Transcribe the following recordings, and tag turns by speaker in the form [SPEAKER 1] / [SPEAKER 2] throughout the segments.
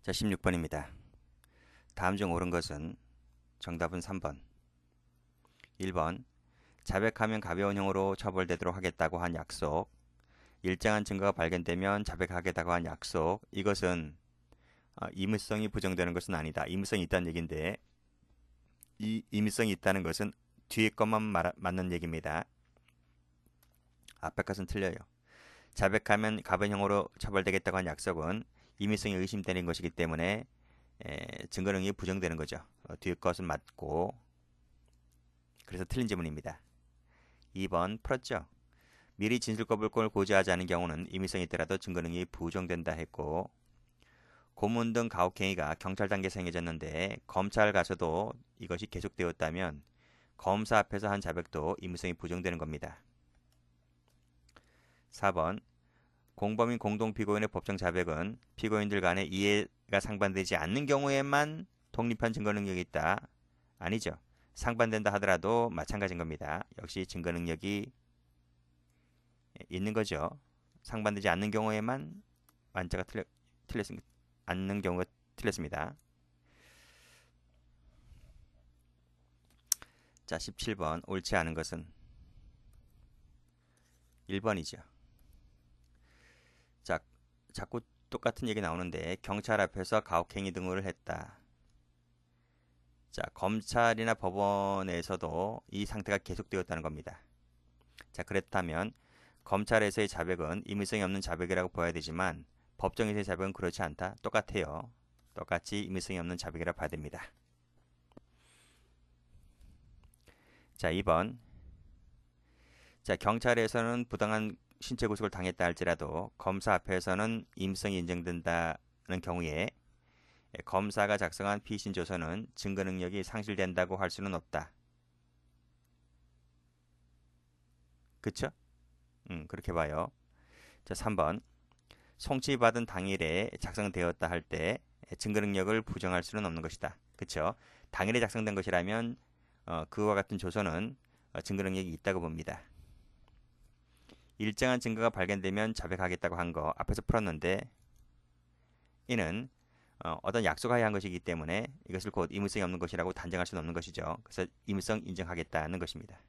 [SPEAKER 1] 자, 16번입니다. 다음 중 옳은 것은 정답은 3번. 1번. 자백하면 가벼운 형으로 처벌되도록 하겠다고 한 약속. 일정한 증거가 발견되면 자백하겠다고 한 약속. 이것은 임의성이 부정되는 것은 아니다. 임의성이 있다는 얘기인데 이 임의성이 있다는 것은 뒤에 것만 맞는 얘기입니다. 앞에 것은 틀려요. 자백하면 가변형으로 처벌되겠다고 한 약속은 임의성이 의심되는 것이기 때문에 증거 능력이 부정되는 거죠. 뒤에 것은 맞고 그래서 틀린 지문입니다. 2번 풀었죠. 미리 진술 거부권을 고지하지 않은 경우는 임의성이 있더라도 증거 능력이 부정된다 했고 고문 등 가혹행위가 경찰 단계에서 행해졌는데 검찰 가서도 이것이 계속되었다면 검사 앞에서 한 자백도 임의성이 부정되는 겁니다. 4번. 공범인 공동피고인의 법정 자백은 피고인들 간의 이해가 상반되지 않는 경우에만 독립한 증거 능력이 있다. 아니죠. 상반된다 하더라도 마찬가지인 겁니다. 역시 증거 능력이 있는 거죠. 상반되지 않는 경우에만 완자가 틀렸습니다. 않는 경우가 틀렸습니다. 자, 17번. 옳지 않은 것은 1번이죠. 자, 자꾸 똑같은 얘기 나오는데 경찰 앞에서 가혹행위 등을 했다. 자, 검찰이나 법원에서도 이 상태가 계속되었다는 겁니다. 자, 그렇다면 검찰에서의 자백은 임의성이 없는 자백이라고 봐야 되지만 법정에서의 자백은 그렇지 않다. 똑같아요. 똑같이 임의성이 없는 자백이라 봐야 됩니다. 자, 2번. 자, 경찰에서는 부당한 신체 구속을 당했다 할지라도 검사 앞에서는 임의성이 인정된다는 경우에 검사가 작성한 피신 조서는 증거 능력이 상실된다고 할 수는 없다. 그쵸? 그렇게 봐요. 자, 3번. 송치받은 당일에 작성되었다 할 때 증거 능력을 부정할 수는 없는 것이다. 그쵸? 당일에 작성된 것이라면 그와 같은 조서는 증거 능력이 있다고 봅니다. 일정한 증거가 발견되면 자백하겠다고 한 거 앞에서 풀었는데 이는 어떤 약속하에 한 것이기 때문에 이것을 곧 임의성이 없는 것이라고 단정할 수는 없는 것이죠. 그래서 임의성 인정하겠다는 것입니다.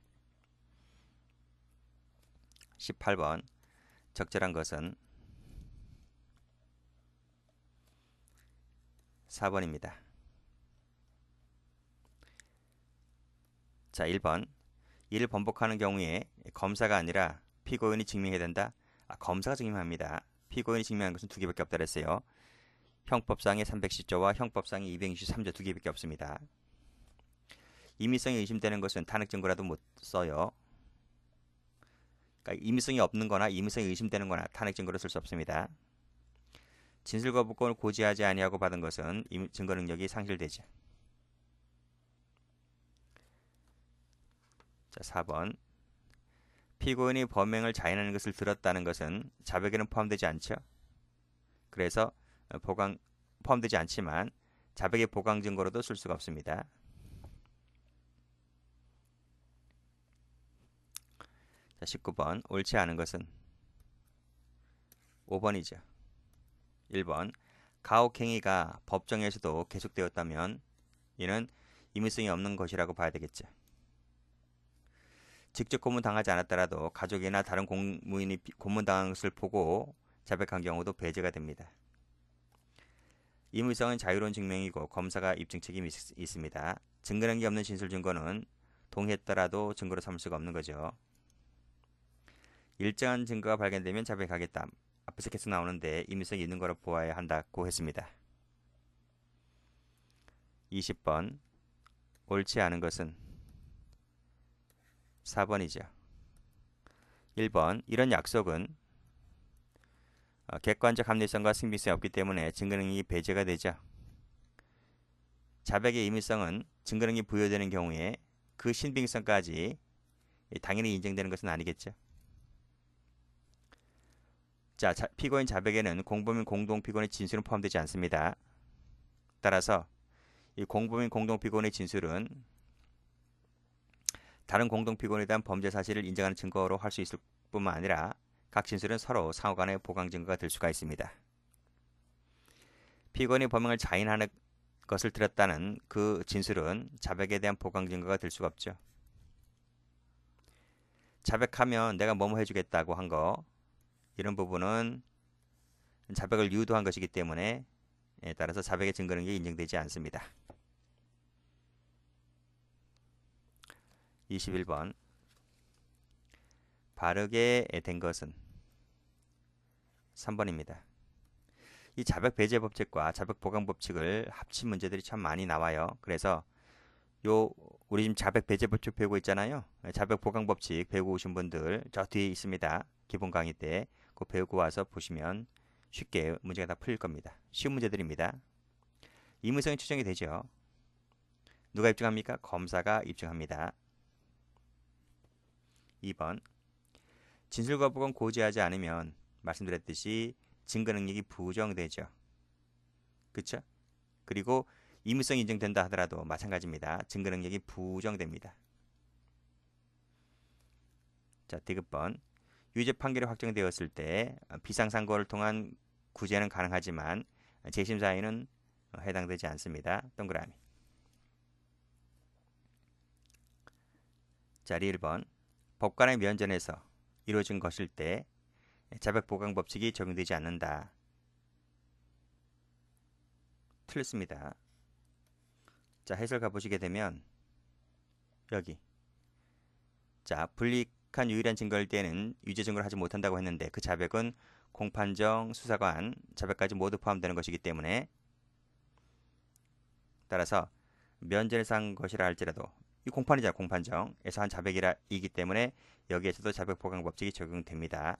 [SPEAKER 1] 18번. 적절한 것은 4번입니다. 자, 1번. 이를 번복하는 경우에 검사가 아니라 피고인이 증명해야 된다. 검사가 증명합니다. 피고인이 증명한 것은 두 개밖에 없다 그랬어요. 형법상의 310조와 형법상의 263조 두 개밖에 없습니다. 임의성이 의심되는 것은 탄핵 증거라도 못 써요. 그러니까 임의성이 없는 거나 임의성이 의심되는 거나 탄핵 증거로 쓸 수 없습니다. 진술 거부권을 고지하지 아니하고 받은 것은 증거 능력이 상실되죠. 자, 4번. 피고인이 범행을 자인하는 것을 들었다는 것은 자백에는 포함되지 않죠. 그래서 포함되지 않지만 자백의 보강 증거로도 쓸 수가 없습니다. 자, 19번. 옳지 않은 것은 5번이죠. 1번. 가혹행위가 법정에서도 계속되었다면 이는 임의성이 없는 것이라고 봐야 되겠죠. 직접 고문당하지 않았더라도 가족이나 다른 공무인이 고문당한 것을 보고 자백한 경우도 배제가 됩니다. 임의성은 자유로운 증명이고 검사가 입증 책임이 있습니다. 증거능력이 없는 진술 증거는 동의했더라도 증거로 삼을 수가 없는 거죠. 일정한 증거가 발견되면 자백하겠다. 앞에서 계속 나오는데 임의성이 있는 거로 보아야 한다고 했습니다. 20번. 옳지 않은 것은 4번이죠. 1번. 이런 약속은 객관적 합리성과 신빙성이 없기 때문에 증거능력이 배제가 되죠. 자백의 임의성은 증거능력이 부여되는 경우에 그 신빙성까지 당연히 인정되는 것은 아니겠죠. 자, 피고인 자백에는 공범인 공동피고인의 진술은 포함되지 않습니다. 따라서 이 공범인 공동피고인의 진술은 다른 공동피고인에 대한 범죄 사실을 인정하는 증거로 할 수 있을 뿐만 아니라 각 진술은 서로 상호간의 보강 증거가 될 수가 있습니다. 피고인이 범행을 자인하는 것을 들었다는 그 진술은 자백에 대한 보강 증거가 될 수가 없죠. 자백하면 내가 뭐뭐 해주겠다고 한 거, 이런 부분은 자백을 유도한 것이기 때문에 따라서 자백의 증거 능력이 인정되지 않습니다. 21번 바르게 된 것은 3번입니다. 이 자백 배제 법칙과 자백 보강 법칙을 합친 문제들이 참 많이 나와요. 그래서 우리 지금 자백 배제 법칙 배우고 있잖아요. 자백 보강 법칙 배우고 오신 분들 저 뒤에 있습니다. 기본 강의 때 그거 배우고 와서 보시면 쉽게 문제가 다 풀릴 겁니다. 쉬운 문제들입니다. 임의성이 추정이 되죠. 누가 입증합니까? 검사가 입증합니다. 2번 진술 거부권 고지하지 않으면 말씀드렸듯이 증거 능력이 부정되죠. 그쵸? 그리고 임의성이 인정된다 하더라도 마찬가지입니다. 증거 능력이 부정됩니다. 자, 디귿번 유죄 판결이 확정되었을 때 비상상고를 통한 구제는 가능하지만 재심 사유는 해당되지 않습니다. 동그라미. 자, 1번 법관의 면전에서 이루어진 것일 때 자백 보강 법칙이 적용되지 않는다. 틀렸습니다. 자, 해설 가보시게 되면 여기 자, 불리한 유일한 증거일 때는 유죄 증거를 하지 못한다고 했는데 그 자백은 공판정, 수사관, 자백까지 모두 포함되는 것이기 때문에 따라서 면전에서 한 것이라 할지라도 이 공판이자 공판정에서 한 자백이기 때문에 여기에서도 자백 보강 법칙이 적용됩니다.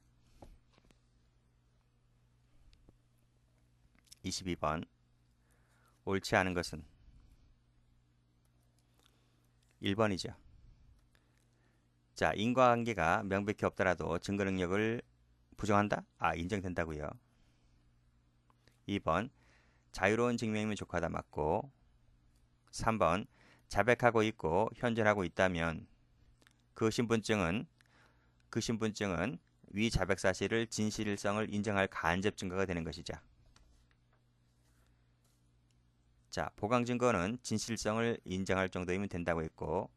[SPEAKER 1] 22번 옳지 않은 것은 1번이죠. 자, 인과관계가 명백히 없더라도 증거 능력을 부정한다? 인정된다고요. 2번 자유로운 증명이면 족하다 맞고 3번 자백하고 있고 현존하고 있다면 그 신분증은 위 자백 사실을 진실성을 인정할 간접 증거가 되는 것이죠. 자, 보강 증거는 진실성을 인정할 정도이면 된다고 했고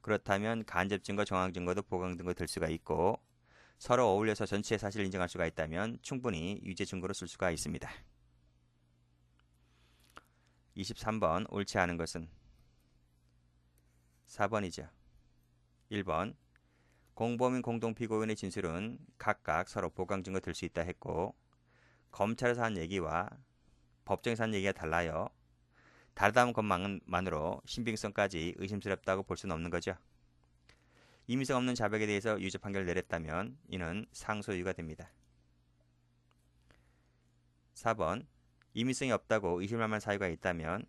[SPEAKER 1] 그렇다면 간접 증거, 정황 증거도 보강 증거 될 수가 있고 서로 어울려서 전체의 사실을 인정할 수가 있다면 충분히 유죄 증거로 쓸 수가 있습니다. 23번 옳지 않은 것은 4번이죠. 1번 공범인 공동피고인의 진술은 각각 서로 보강 증거 될 수 있다 했고 검찰에서 한 얘기와 법정에서 한 얘기가 달라요. 다르다는 것만으로 신빙성까지 의심스럽다고 볼 수는 없는 거죠. 임의성 없는 자백에 대해서 유죄 판결을 내렸다면 이는 상소유가 됩니다. 4번 임의성이 없다고 의심할 만한 사유가 있다면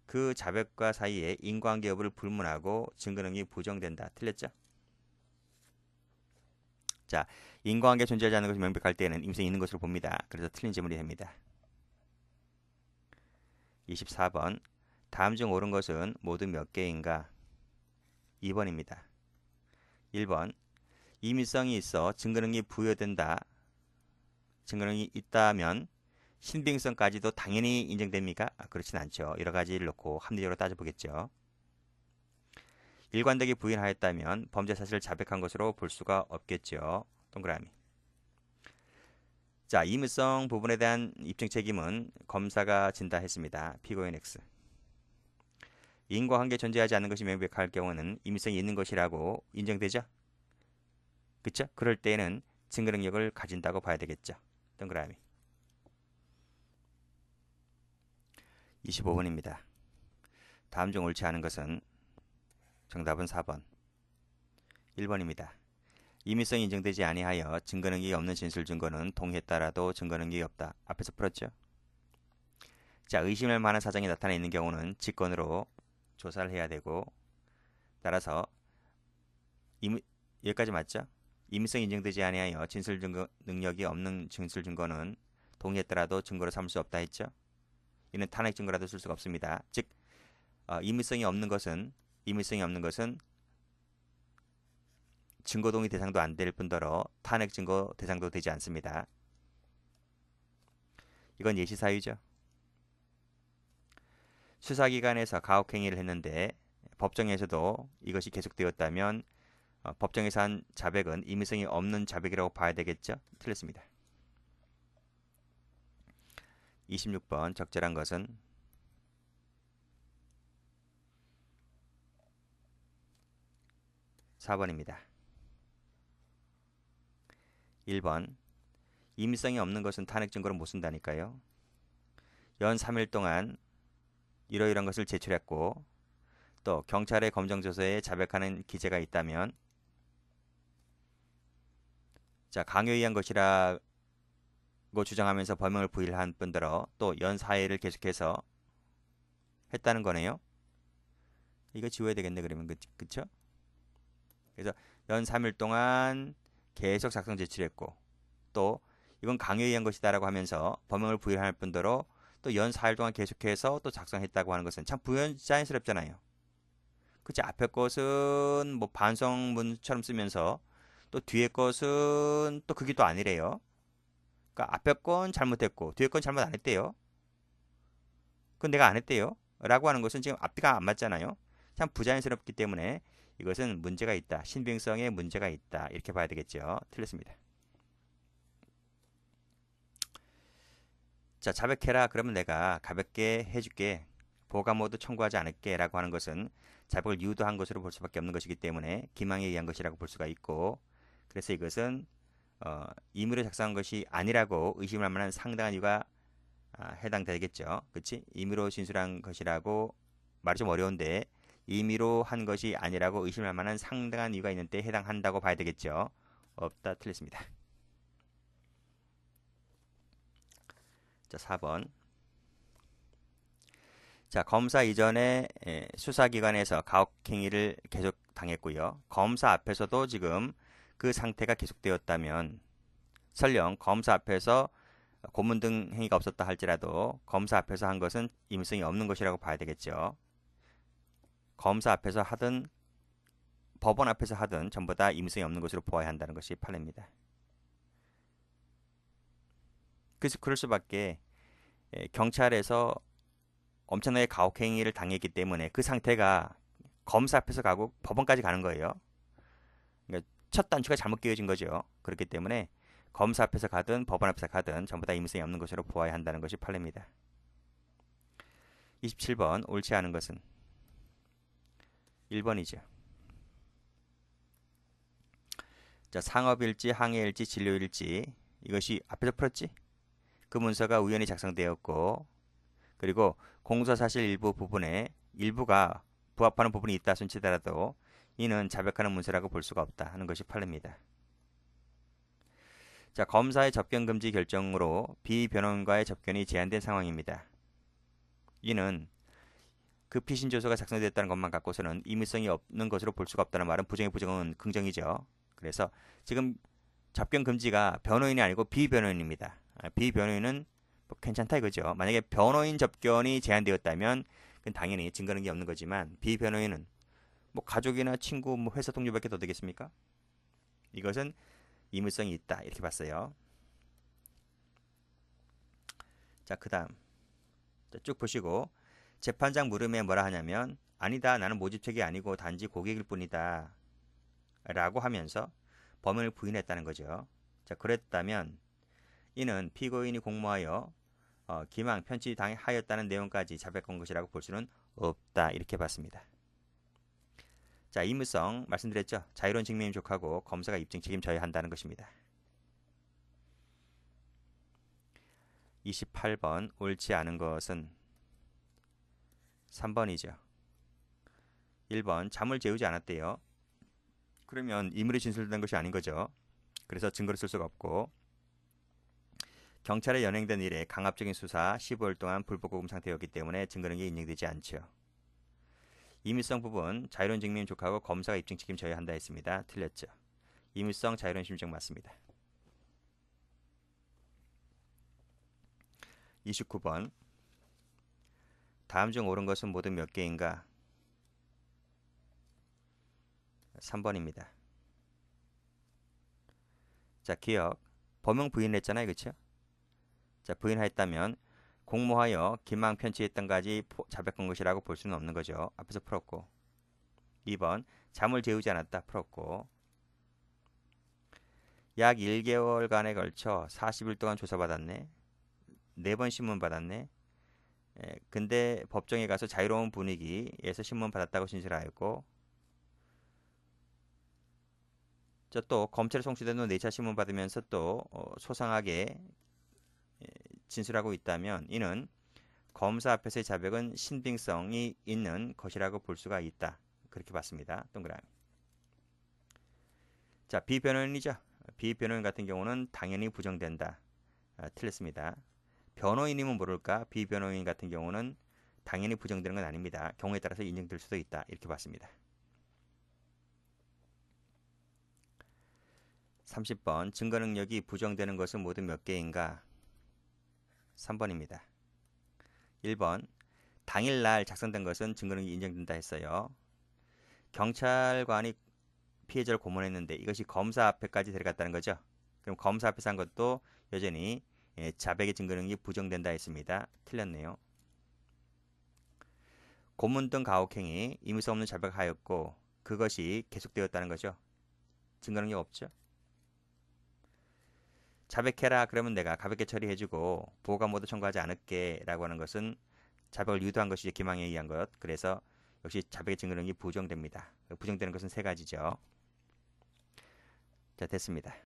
[SPEAKER 1] 그 자백과 사이에 인과관계 여부를 불문하고 증거 능력이 부정된다. 틀렸죠? 자, 인과관계 존재하지 않는 것이 명백할 때에는 임의성이 있는 것으로 봅니다. 그래서 틀린 질문이 됩니다. 24번 다음 중 옳은 것은 모두 몇 개인가? 2번입니다. 1번 임의성이 있어 증거 능력이 부여된다. 증거 능력이 있다면 신빙성까지도 당연히 인정됩니까? 그렇진 않죠. 여러 가지를 놓고 합리적으로 따져보겠죠. 일관되게 부인하였다면 범죄 사실을 자백한 것으로 볼 수가 없겠죠. 동그라미. 자, 임의성 부분에 대한 입증 책임은 검사가 진다 했습니다. 피고인 X. 인과관계 존재하지 않는 것이 명백할 경우는 임의성이 있는 것이라고 인정되죠? 그쵸? 그럴 때에는 증거 능력을 가진다고 봐야 되겠죠. 동그라미. 25번입니다. 다음 중 옳지 않은 것은 정답은 4번. 1번입니다. 임의성이 인정되지 아니하여 증거 능력이 없는 진술 증거는 동의했다라도 증거 능력이 없다. 앞에서 풀었죠? 자, 의심할 만한 사정이 나타나 있는 경우는 직권으로 조사를 해야 되고 따라서 여기까지 맞죠? 임의성이 인정되지 아니하여 진술 증거 능력이 없는 진술 증거는 동의했더라도 증거로 삼을 수 없다 했죠? 이는 탄핵 증거라도 쓸 수가 없습니다. 즉 임의성이 없는 것은 증거 동의 대상도 안 될 뿐더러 탄핵 증거 대상도 되지 않습니다. 이건 예시 사유죠. 수사기관에서 가혹행위를 했는데 법정에서도 이것이 계속되었다면 법정에서 한 자백은 임의성이 없는 자백이라고 봐야 되겠죠? 틀렸습니다. 26번 적절한 것은 4번입니다. 1번 임의성이 없는 것은 탄핵 증거로 못 쓴다니까요. 연 3일 동안 이러이러한 것을 제출했고 또 경찰의 검정조서에 자백하는 기재가 있다면 자 강요에 의한 것이라고 주장하면서 범행을 부인한 뿐더러 또 연 4일을 계속해서 했다는 거네요. 이거 지워야 되겠네 그러면 그쵸? 그래서 연 3일 동안 계속 작성 제출했고 또 이건 강요에 의한 것이다라고 하면서 범행을 부인할 뿐더러 또 연 4일 동안 계속해서 또 작성했다고 하는 것은 참 부연자연스럽잖아요. 그치 앞에 것은 뭐 반성문처럼 쓰면서 또 뒤에 것은 또 그게 또 아니래요. 그러니까 앞에 건 잘못했고 뒤에 건 잘못 안 했대요. 그건 내가 안 했대요. 라고 하는 것은 지금 앞뒤가 안 맞잖아요. 참 부자연스럽기 때문에 이것은 문제가 있다. 신빙성에 문제가 있다. 이렇게 봐야 되겠죠. 틀렸습니다. 자, 자백해라. 그러면 내가 가볍게 해줄게. 보가 모두 청구하지 않을게. 라고 하는 것은 자백을 유도한 것으로 볼 수밖에 없는 것이기 때문에 기망에 의한 것이라고 볼 수가 있고 그래서 이것은 임의로 작성한 것이 아니라고 의심할 만한 상당한 이유가 해당되겠죠. 그치? 임의로 진술한 것이라고 말이 좀 어려운데 임의로 한 것이 아니라고 의심할 만한 상당한 이유가 있는 때 해당한다고 봐야 되겠죠. 없다. 틀렸습니다. 자, 4번. 자, 검사 이전에 수사기관에서 가혹행위를 계속 당했고요. 검사 앞에서도 지금 그 상태가 계속되었다면 설령 검사 앞에서 고문 등 행위가 없었다 할지라도 검사 앞에서 한 것은 임의성이 없는 것이라고 봐야 되겠죠. 검사 앞에서 하든 법원 앞에서 하든 전부 다 임의성이 없는 것으로 보아야 한다는 것이 판례입니다. 그래서 그럴 수밖에 경찰에서 엄청나게 가혹행위를 당했기 때문에 그 상태가 검사 앞에서 가고 법원까지 가는 거예요. 그러니까 첫 단추가 잘못 끼워진 거죠. 그렇기 때문에 검사 앞에서 가든 법원 앞에서 가든 전부 다 임의성이 없는 것으로 보아야 한다는 것이 판례입니다. 27번 옳지 않은 것은 1번이죠. 자, 상업일지, 항해일지, 진료일지 이것이 앞에서 풀었지? 그 문서가 우연히 작성되었고 그리고 공소사실 일부 부분에 일부가 부합하는 부분이 있다 손치더라도 이는 자백하는 문서라고 볼 수가 없다 하는 것이 판례입니다. 자, 검사의 접견 금지 결정으로 비변호인과의 접견이 제한된 상황입니다. 이는 그 피신 조서가 작성됐다는 것만 갖고서는 임의성이 없는 것으로 볼 수가 없다는 말은 부정의 부정은 긍정이죠. 그래서 지금 접견 금지가 변호인이 아니고 비변호인입니다. 비변호인은 뭐 괜찮다 이거죠. 만약에 변호인 접견이 제한되었다면 그건 당연히 증거는 게 없는 거지만 비변호인은 뭐 가족이나 친구, 뭐 회사 동료밖에 더 되겠습니까? 이것은 임의성이 있다 이렇게 봤어요. 자, 그다음 쭉 보시고 재판장 물음에 뭐라 하냐면 아니다 나는 모집책이 아니고 단지 고객일 뿐이다 라고 하면서 범행을 부인했다는 거죠. 자, 그랬다면 이는 피고인이 공모하여 기망 편취하였다는 내용까지 자백한 것이라고 볼 수는 없다 이렇게 봤습니다. 자, 임의성 말씀드렸죠. 자유로운 증명이 족하고 검사가 입증 책임져야 한다는 것입니다. 28번 옳지 않은 것은 3번이죠. 1번 잠을 재우지 않았대요. 그러면 임의로 진술된 것이 아닌 거죠. 그래서 증거를 쓸 수가 없고 경찰에 연행된 일에 강압적인 수사 15일 동안 불법고금 상태였기 때문에 증거 능력이 인정되지 않죠. 임의성 부분 자유로운 증명이 족하고 검사가 입증 책임져야 한다 했습니다. 틀렸죠. 임의성 자유로운 심증 맞습니다. 29번 다음 중 옳은 것은 모두 몇 개인가? 3번입니다. 자, 기억 범행 부인했잖아요. 그렇죠? 자, 부인했다면 공모하여 기망 편취했던까지 자백한 것이라고 볼 수는 없는 거죠. 앞에서 풀었고. 2번 잠을 재우지 않았다 풀었고. 약 1개월간에 걸쳐 40일 동안 조사받았네. 4번 신문 받았네. 근데 법정에 가서 자유로운 분위기에서 신문 받았다고 진술하였고, 또 검찰에 송치된 후 4차 신문 받으면서 또 소상하게 진술하고 있다면 이는 검사 앞에서의 자백은 신빙성이 있는 것이라고 볼 수가 있다. 그렇게 봤습니다. 동그라미. 자, 비변호인이죠. 비변호인 같은 경우는 당연히 부정된다. 틀렸습니다. 변호인이면 모를까? 비변호인 같은 경우는 당연히 부정되는 건 아닙니다. 경우에 따라서 인정될 수도 있다. 이렇게 봤습니다. 30번 증거 능력이 부정되는 것은 모두 몇 개인가? 3번입니다. 1번 당일날 작성된 것은 증거 능력이 인정된다 했어요. 경찰관이 피해자를 고문했는데 이것이 검사 앞에까지 데려갔다는 거죠. 그럼 검사 앞에서 한 것도 여전히 자백의 증거 능력이 부정된다 했습니다. 틀렸네요. 고문 등 가혹행위, 임의성 없는 자백하였고 그것이 계속되었다는 거죠. 증거 능력 없죠. 자백해라 그러면 내가 가볍게 처리해주고 보호관 모두 청구하지 않을게 라고 하는 것은 자백을 유도한 것이 기망에 의한 것. 그래서 역시 자백의 증거 능력이 부정됩니다. 부정되는 것은 세 가지죠. 자, 됐습니다.